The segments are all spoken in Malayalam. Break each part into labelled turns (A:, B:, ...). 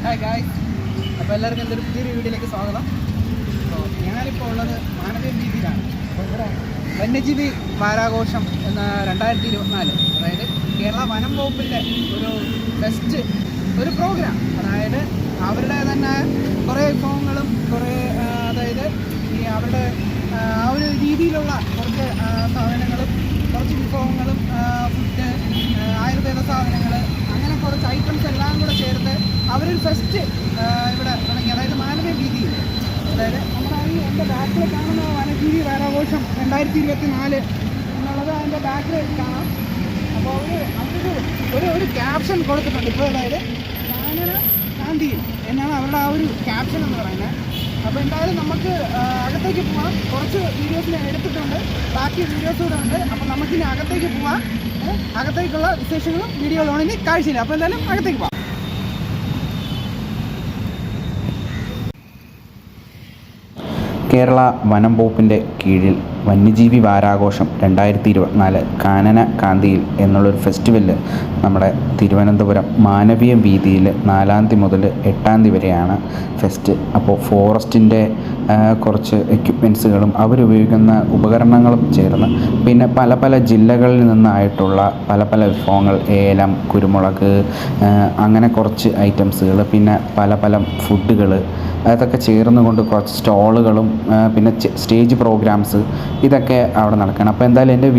A: ഹായ് ഗായ്സ്, അപ്പോൾ എല്ലാവർക്കും എൻ്റെ ഒരു പുതിയൊരു വീഡിയോയിലേക്ക് സ്വാഗതം. അപ്പോൾ ഞാനിപ്പോൾ ഉള്ളത് മാനവീയം വീതിയിലാണ്. അപ്പോൾ ഇവിടെ വന്യജീവി വാരാഘോഷം എന്ന 2024, അതായത് കേരള വനം വകുപ്പിൻ്റെ ഒരു ബെസ്റ്റ് ഒരു പ്രോഗ്രാം. അതായത് അവരുടെ തന്നെ കുറേ വിഭവങ്ങളും അതായത് ഈ അവരുടെ ആ ഒരു രീതിയിലുള്ള കുറച്ച് സാധനങ്ങളും കുറച്ച് വിഭവങ്ങളും ഫുഡ്, ആയുർവേദ സാധനങ്ങൾ, അങ്ങനെ കുറച്ച് ഐറ്റംസ് എല്ലാം കൂടെ ചേർത്ത് അവരൊരു ഫെസ്റ്റ് ഇവിടെ തുടങ്ങി. അതായത് മാനവീയ വീതിയിൽ, അതായത് നമ്മുടെ ഈ എൻ്റെ ബാക്കിൽ കാണുന്ന വനജീവി വാരാഘോഷം 2024 എന്നുള്ളത് അതിൻ്റെ ബാക്കിൽ കാണാം. അപ്പോൾ ഒരു ക്യാപ്ഷൻ കൊടുത്തിട്ടുണ്ട് ഇപ്പോൾ, അതായത് കാനന കാന്തിയിൽ എന്നാണ് അവരുടെ ആ ഒരു ക്യാപ്ഷൻ എന്ന് പറയുന്നത്. അപ്പോൾ എന്തായാലും നമുക്ക് അകത്തേക്ക് പോവാം. കുറച്ച് വീഡിയോസ് ഞാൻ എടുത്തിട്ടുണ്ട്, ബാക്കി വീഡിയോസ് കൂടെ ഉണ്ട്. അപ്പോൾ നമുക്കിനി അകത്തേക്ക് പോവാം. അകത്തേക്കുള്ള വിശേഷങ്ങളും വീഡിയോകളും ഇനി കാഴ്ചയില്ല. അപ്പോൾ എന്തായാലും അകത്തേക്ക് പോവാം.
B: കേരള വനം വകുപ്പിൻ്റെ കീഴിൽ വന്യജീവി വാരാഘോഷം 2024 കാനന കാന്തിയിൽ എന്നുള്ളൊരു ഫെസ്റ്റിവൽ നമ്മുടെ തിരുവനന്തപുരം മാനവീയം വീതിയിൽ 4-ാം തീയതി മുതൽ 8-ാം തീയതി വരെയാണ് ഫെസ്റ്റ്. അപ്പോൾ ഫോറസ്റ്റിൻ്റെ കുറച്ച് എക്യുപ്മെൻസുകളും അവരുപയോഗിക്കുന്ന ഉപകരണങ്ങളും ചേർന്ന്, പിന്നെ പല പല ജില്ലകളിൽ നിന്നായിട്ടുള്ള പല പല വിഭവങ്ങൾ, ഏലം, കുരുമുളക്, അങ്ങനെ കുറച്ച് ഐറ്റംസുകൾ, പിന്നെ പല പല ഫുഡുകൾ, അതൊക്കെ ചേർന്നുകൊണ്ട് കുറച്ച് സ്റ്റോളുകളും പിന്നെ സ്റ്റേജ് പ്രോഗ്രാംസ് ഇതൊക്കെ അവിടെ നടക്കണം. അപ്പോൾ എന്തായാലും എൻ്റെ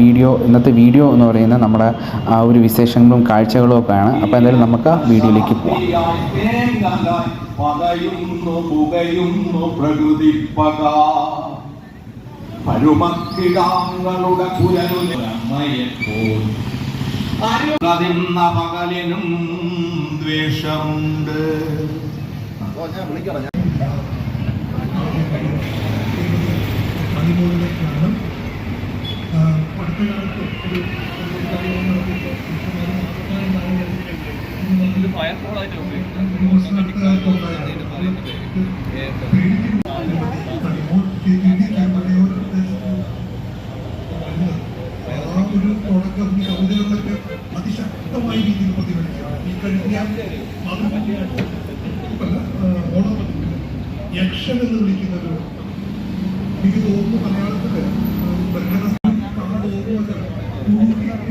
B: ഇന്നത്തെ വീഡിയോ എന്ന് പറയുന്നത് നമ്മുടെ ആ ഒരു വിശേഷങ്ങളും കാഴ്ചകളും ഒക്കെയാണ്. അപ്പോൾ എന്തായാലും നമുക്ക് ആ വീഡിയോയിലേക്ക് പോകാം.
C: പകലിനും ദ്വേഷമുണ്ട്.
D: അതിലൂടെയാണ് അടുത്ത കാലത്ത് ഒരു തുടക്കം ഈ കവിതകളിലൊക്കെ അതിശക്തമായ രീതിയിൽ പ്രതിഫലിക്കുകയാണ്. ഈ കഴിഞ്ഞ ഓണപ്പതിപ്പിൽ യക്ഷൻ എന്ന് വിളിക്കുന്നൊരു, എനിക്ക് തോന്നുന്നു മലയാളത്തില്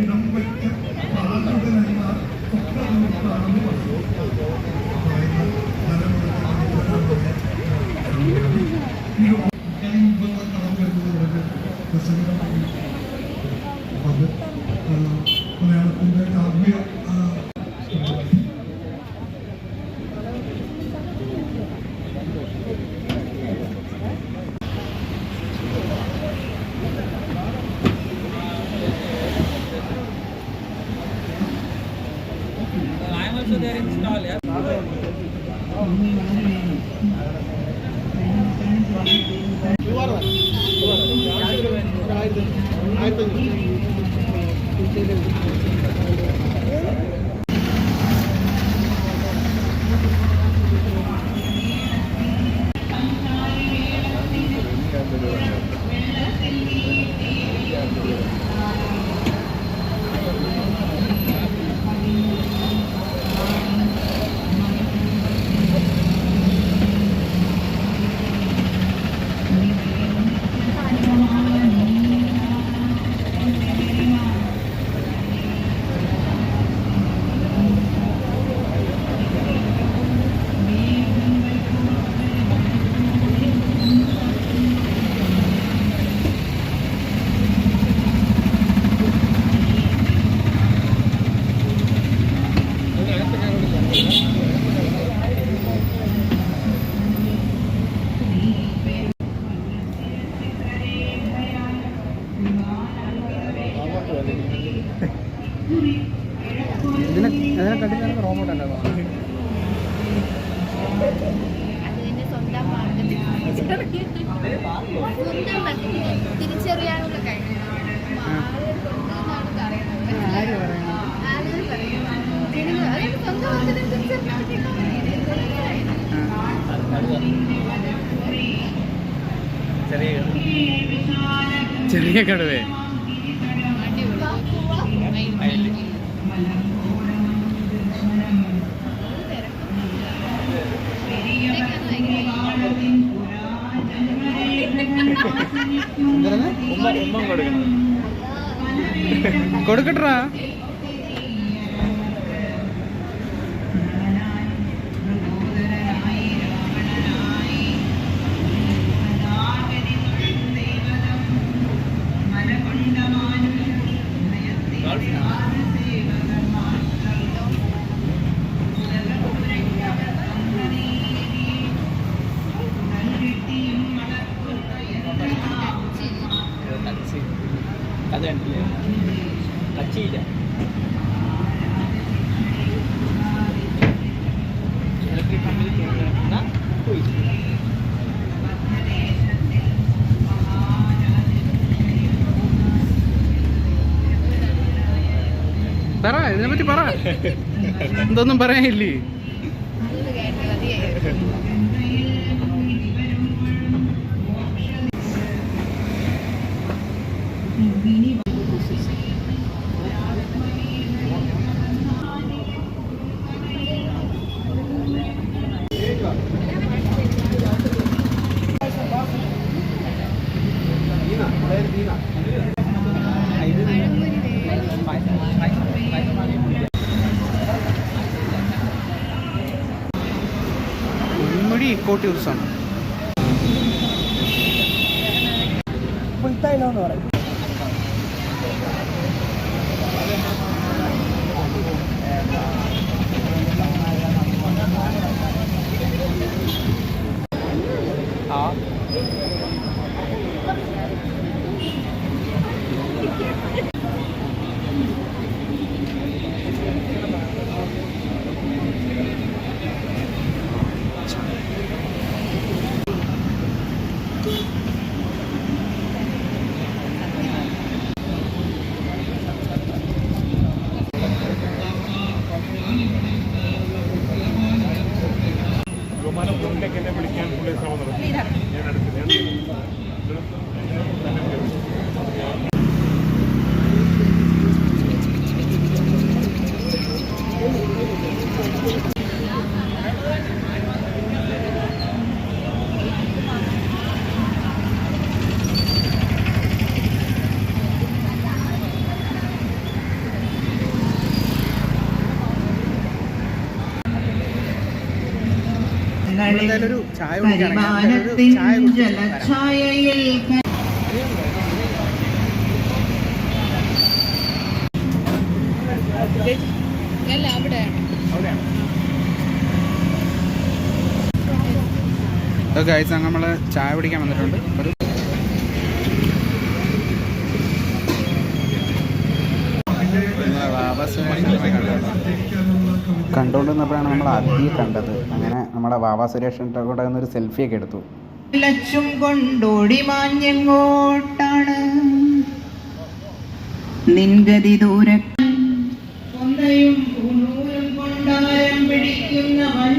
D: ഇടം വയ്ക്ക പാചകനെന്ന സ്വപ്നമാണ് വിഭവങ്ങൾ കടന്നു വരുന്നത് വളരെ രസകരമായി. അത് മലയാളത്തിന്റെ കാവ്യ
A: റോബോട്ട് ഉണ്ടാകും.
E: തിരിച്ചറിയാനുള്ള
A: ചെറിയ കടുവേ കൊടുക്കട്ടാ.
C: അത് കണ്ടില്ലേ, ടച്ചില്ല. ഇലക്ട്രിക് കമ്പനി പോയി.
A: പറ, ഇതിനെ പറ്റി പറ. എന്തൊന്നും പറയാനില്ലേ? ഉൾമുടി ഇക്കോ ടൂറിസം. പുൽത്തൈലം പറയും.
E: എന്നെ വിളിക്കാൻ പുള്ളി ശ്രമം നടത്തി. ഞാൻ അടുത്ത്
A: ഒരു ചായ കുടിക്കണം.
F: ജലഛായയിൽ
A: ഗൈസ്, നമ്മൾ ചായ കുടിക്കാൻ വന്നിട്ടുണ്ട്. ഒരു
B: കണ്ടുകൊണ്ടിരുന്നപ്പോഴാണ് നമ്മൾ ആദ്യം കണ്ടത്. അങ്ങനെ നമ്മുടെ വാവാ സുരേഷിൻ്റെ കൂടെ ഒരു സെൽഫിയൊക്കെ എടുത്തു.
F: ലച്ചും കൊണ്ടോടി മാഞ്ഞെങ്ങോട്ടാണ് നിൻഗതി ദൂരെ കൊന്തയും പൂനൂലും കൊണ്ടാരം പിടിക്കുന്നവൻ.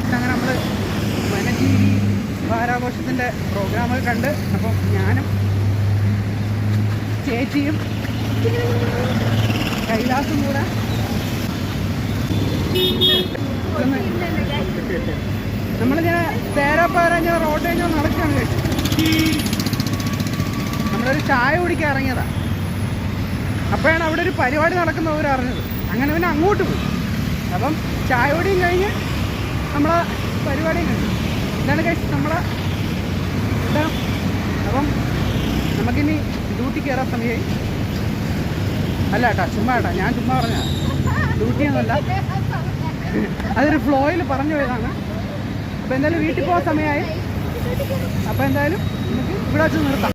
A: അങ്ങനെ നമ്മൾ വനജീവി വാരാഘോഷത്തിൻ്റെ പ്രോഗ്രാമൊക്കെ കണ്ട്, അപ്പം ഞാനും ചേച്ചിയും കൈലാസും കൂടെ നമ്മളിങ്ങനെ തേരാപ്പാരഞ്ഞ റോഡ് കഴിഞ്ഞാൽ നടക്കുകയാണ് കേട്ടു. നമ്മളൊരു ചായ കുടിക്കാൻ ഇറങ്ങിയതാണ്. അപ്പോഴാണ് അവിടെ ഒരു പരിപാടി നടക്കുന്നവർ അറിഞ്ഞത്. അങ്ങനെ പിന്നെ അങ്ങോട്ട് പോയി. അപ്പം ചായ കുടിയും കഴിഞ്ഞ് നമ്മളെ പരിപാടിയും കഴിഞ്ഞു. ഇതാണ് കഴിച്ച് നമ്മളെ ഇതാണ്. അപ്പം നമുക്കിനി ഡ്യൂട്ടി കയറാൻ സമയമായി. അല്ല കേട്ടോ, ചുമ്മാ കേട്ടോ, ഞാൻ ചുമ്മാ പറഞ്ഞ ഡ്യൂട്ടിയൊന്നുമല്ല, അതൊരു ഫ്ലോയിൽ പറഞ്ഞു പോയതാണ്. അപ്പോൾ എന്തായാലും വീട്ടിൽ പോകാൻ സമയമായി. അപ്പോൾ എന്തായാലും നമുക്ക് ഇവിടെ വെച്ച് നിർത്താം.